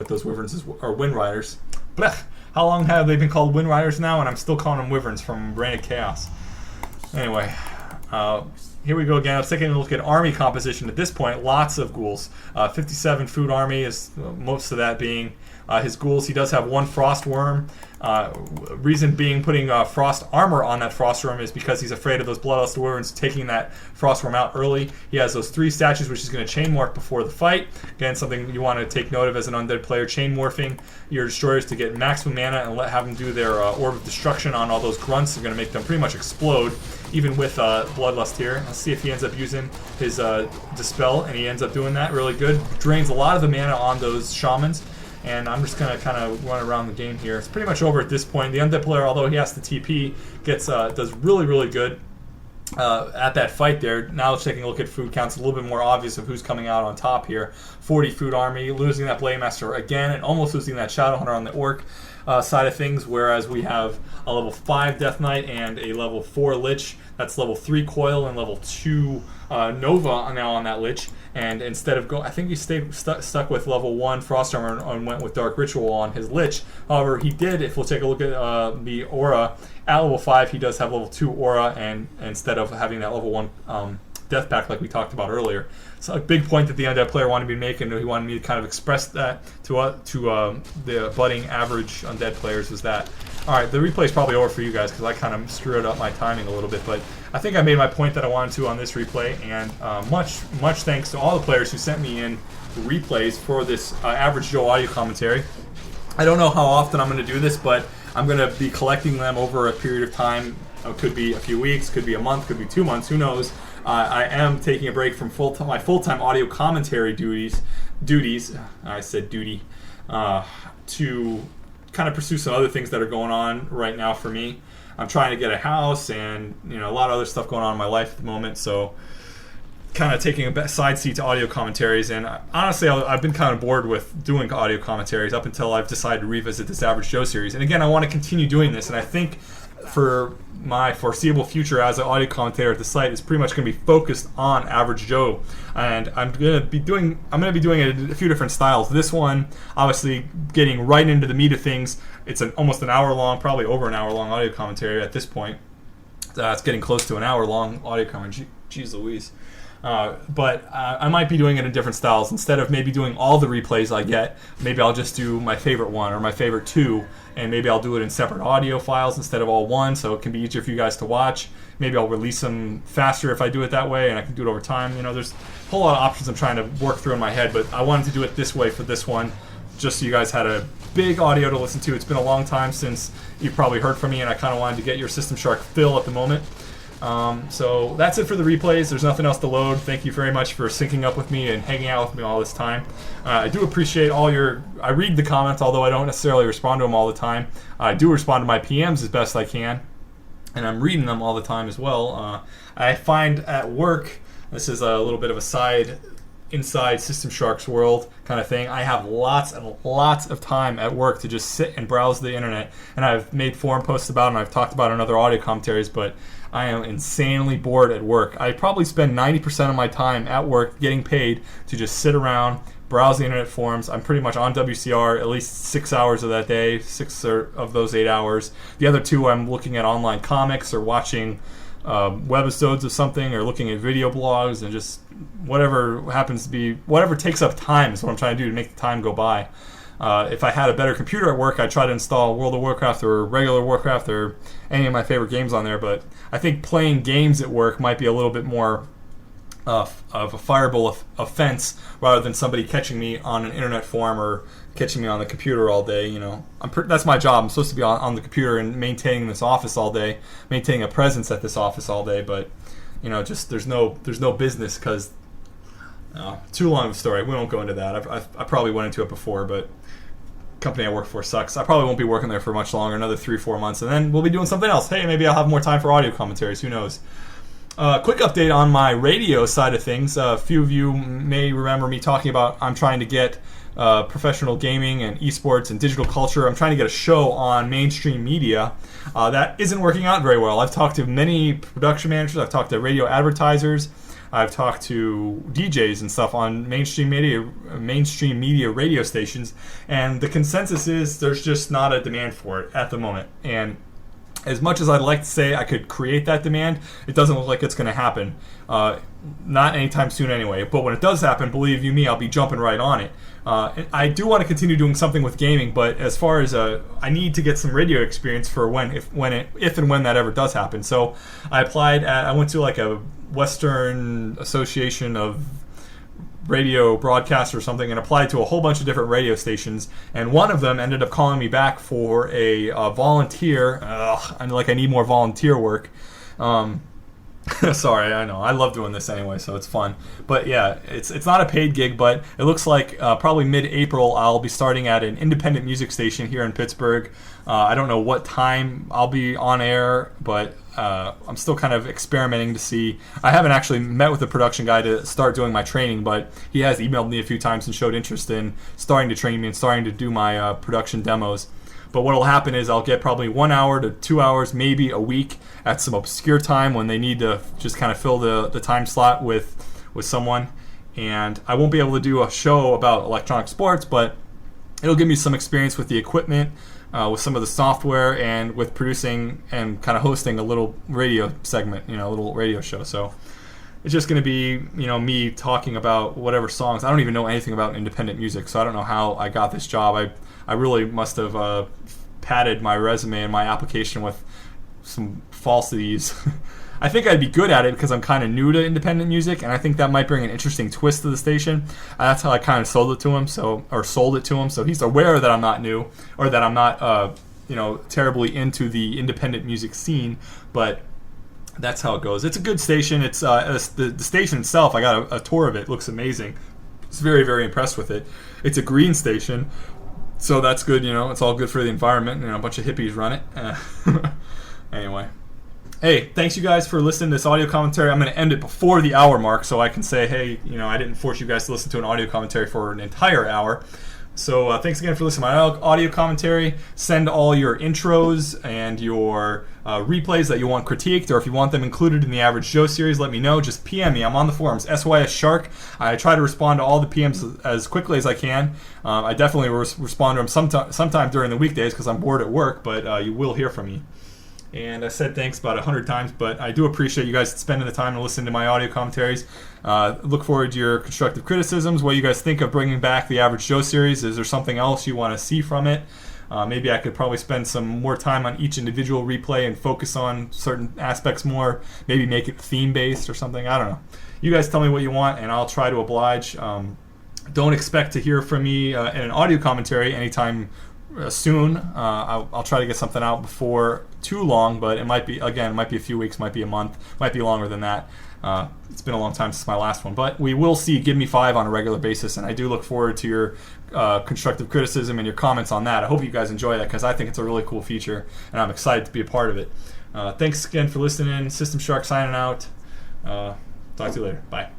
those wyverns or wind riders. Blech. How long have they been called wind riders now? And I'm still calling them wyverns from Reign of Chaos. Anyway, here we go again. I was taking a look at army composition at this point. Lots of ghouls. 57 food army is most of that being his ghouls. He does have one frost worm. Reason being putting frost armor on that frost worm is because he's afraid of those bloodlust wyverns taking that frost worm out early. He has those 3 statues which he's going to chain morph before the fight. Again, something you want to take note of as an undead player. Chain morphing your destroyers to get maximum mana and have them do their orb of destruction on all those grunts. They're going to make them pretty much explode, even with bloodlust here. Let's see if he ends up using his dispel, and he ends up doing that really good. Drains a lot of the mana on those shamans. And I'm just going to kind of run around the game here. It's pretty much over at this point. The undead player, although he has to TP, does really, really good at that fight there. Now let's take a look at food counts. A little bit more obvious of who's coming out on top here. 40 food army, losing that Blade Master again, and almost losing that Shadow Hunter on the Orc side of things, whereas we have a level 5 Death Knight and a level 4 Lich. That's level 3 Coil and level 2 Nova now on that Lich. And instead of I think he stayed stuck with level 1 Frost Armor and went with Dark Ritual on his Lich. However, he did, if we'll take a look at the Aura, at level 5 he does have level 2 Aura, and instead of having that level 1 Death Pact like we talked about earlier. So a big point that the undead player wanted me to make, and he wanted me to kind of express that to the budding average undead players, was that, alright, the replay is probably over for you guys because I kind of screwed up my timing a little bit, but I think I made my point that I wanted to on this replay, and much thanks to all the players who sent me in replays for this Average Joe audio commentary. I don't know how often I'm going to do this, but I'm going to be collecting them over a period of time. It could be a few weeks, could be a month, could be 2 months, who knows. I am taking a break from my full-time audio commentary duties, I said duty, to kind of pursue some other things that are going on right now for me. I'm trying to get a house and a lot of other stuff going on in my life at the moment, so kind of taking a side seat to audio commentaries. And honestly, I've been kind of bored with doing audio commentaries up until I've decided to revisit this Average Joe series. And again, I want to continue doing this, and I think for my foreseeable future as an audio commentator at the site is pretty much going to be focused on Average Joe, and I'm going to be doing it in a few different styles. This one, obviously, getting right into the meat of things. It's almost an hour long, probably over an hour long audio commentary at this point. It's getting close to an hour long audio commentary. Jeez Louise. But I might be doing it in different styles. Instead of maybe doing all the replays I get, maybe I'll just do my favorite one or my favorite 2, and maybe I'll do it in separate audio files instead of all one, so it can be easier for you guys to watch. Maybe I'll release them faster if I do it that way, and I can do it over time. There's a whole lot of options I'm trying to work through in my head, but I wanted to do it this way for this one, just so you guys had a big audio to listen to. It's been a long time since you've probably heard from me, and I kind of wanted to get your Systemshark fill at the moment. So that's it for the replays. There's nothing else to load. Thank you very much for syncing up with me and hanging out with me all this time. I do appreciate all your... I read the comments, although I don't necessarily respond to them all the time. I do respond to my PMs as best I can, and I'm reading them all the time as well. I find at work, this is a little bit of a side inside Systemshark's world kind of thing, I have lots and lots of time at work to just sit and browse the internet, and I've made forum posts about it, and I've talked about it in other audio commentaries, but I am insanely bored at work. I probably spend 90% of my time at work getting paid to just sit around, browse the internet forums. I'm pretty much on WCR at least 6 hours of that day, 6 of those 8 hours. The other 2 I'm looking at online comics or watching webisodes of something or looking at video blogs, and just whatever happens to be, whatever takes up time is what I'm trying to do to make the time go by. If I had a better computer at work, I'd try to install World of Warcraft or regular Warcraft or any of my favorite games on there, but I think playing games at work might be a little bit more of a fireable offense rather than somebody catching me on an internet forum or catching me on the computer all day. That's my job. I'm supposed to be on the computer and maintaining this office all day, maintaining a presence at this office all day, but just there's no business because too long of a story. We won't go into that. I probably went into it before, but company I work for sucks. I probably won't be working there for much longer, another 3-4 months, and then we'll be doing something else. Hey, maybe I'll have more time for audio commentaries. Who knows? Quick update on my radio side of things. A few of you may remember me talking about I'm trying to get professional gaming and esports and digital culture. I'm trying to get a show on mainstream media. That isn't working out very well. I've talked to many production managers. I've talked to radio advertisers. I've talked to DJs and stuff on mainstream media radio stations, and the consensus is there's just not a demand for it at the moment. And as much as I'd like to say I could create that demand, it doesn't look like it's going to happen. Not anytime soon anyway. But when it does happen, believe you me, I'll be jumping right on it. I do want to continue doing something with gaming, but as far as I need to get some radio experience for if and when that ever does happen. So I applied I went to like a Western Association of radio broadcaster or something and applied to a whole bunch of different radio stations, and one of them ended up calling me back for a volunteer. I need more volunteer work. Sorry, I know. I love doing this anyway, so it's fun. But yeah, it's not a paid gig, but it looks like probably mid-April I'll be starting at an independent music station here in Pittsburgh. I don't know what time I'll be on air, but I'm still kind of experimenting to see. I haven't actually met with the production guy to start doing my training, but he has emailed me a few times and showed interest in starting to train me and starting to do my production demos. But what will happen is I'll get probably 1 hour to 2 hours, maybe a week, at some obscure time when they need to just kind of fill the time slot with someone. And I won't be able to do a show about electronic sports, but it'll give me some experience with the equipment, with some of the software, and with producing and kind of hosting a little radio segment, a little radio show. So it's just going to be, me talking about whatever songs. I don't even know anything about independent music, so I don't know how I got this job. I really must have padded my resume and my application with some falsities. I think I'd be good at it because I'm kind of new to independent music, and I think that might bring an interesting twist to the station. That's how I kind of sold it to him. So he's aware that I'm not new, or that I'm not, terribly into the independent music scene. But that's how it goes. It's a good station. It's the station itself. I got a tour of it. It looks amazing. I was very, very impressed with it. It's a green station, so that's good. It's all good for the environment. A bunch of hippies run it. Anyway. Hey, thanks you guys for listening to this audio commentary. I'm going to end it before the hour mark so I can say, hey, I didn't force you guys to listen to an audio commentary for an entire hour. So thanks again for listening to my audio commentary. Send all your intros and your replays that you want critiqued, or if you want them included in the Average Joe series, let me know. Just PM me. I'm on the forums, SYSShark. I try to respond to all the PMs as quickly as I can. I definitely respond to them sometime during the weekdays because I'm bored at work, but you will hear from me. And I said thanks about 100 times, but I do appreciate you guys spending the time to listen to my audio commentaries. Look forward to your constructive criticisms, what you guys think of bringing back the Average Joe series. Is there something else you want to see from it? Maybe I could probably spend some more time on each individual replay and focus on certain aspects more. Maybe make it theme-based or something. I don't know. You guys tell me what you want, and I'll try to oblige. Don't expect to hear from me in an audio commentary anytime soon. I'll try to get something out before too long, but it might be a few weeks, might be a month, might be longer than that. It's been a long time since my last one, but we will see Give Me 5 on a regular basis, and I do look forward to your constructive criticism and your comments on that. I hope you guys enjoy that because I think it's a really cool feature, and I'm excited to be a part of it. Thanks again for listening. Systemshark signing out. Talk to you later. Bye.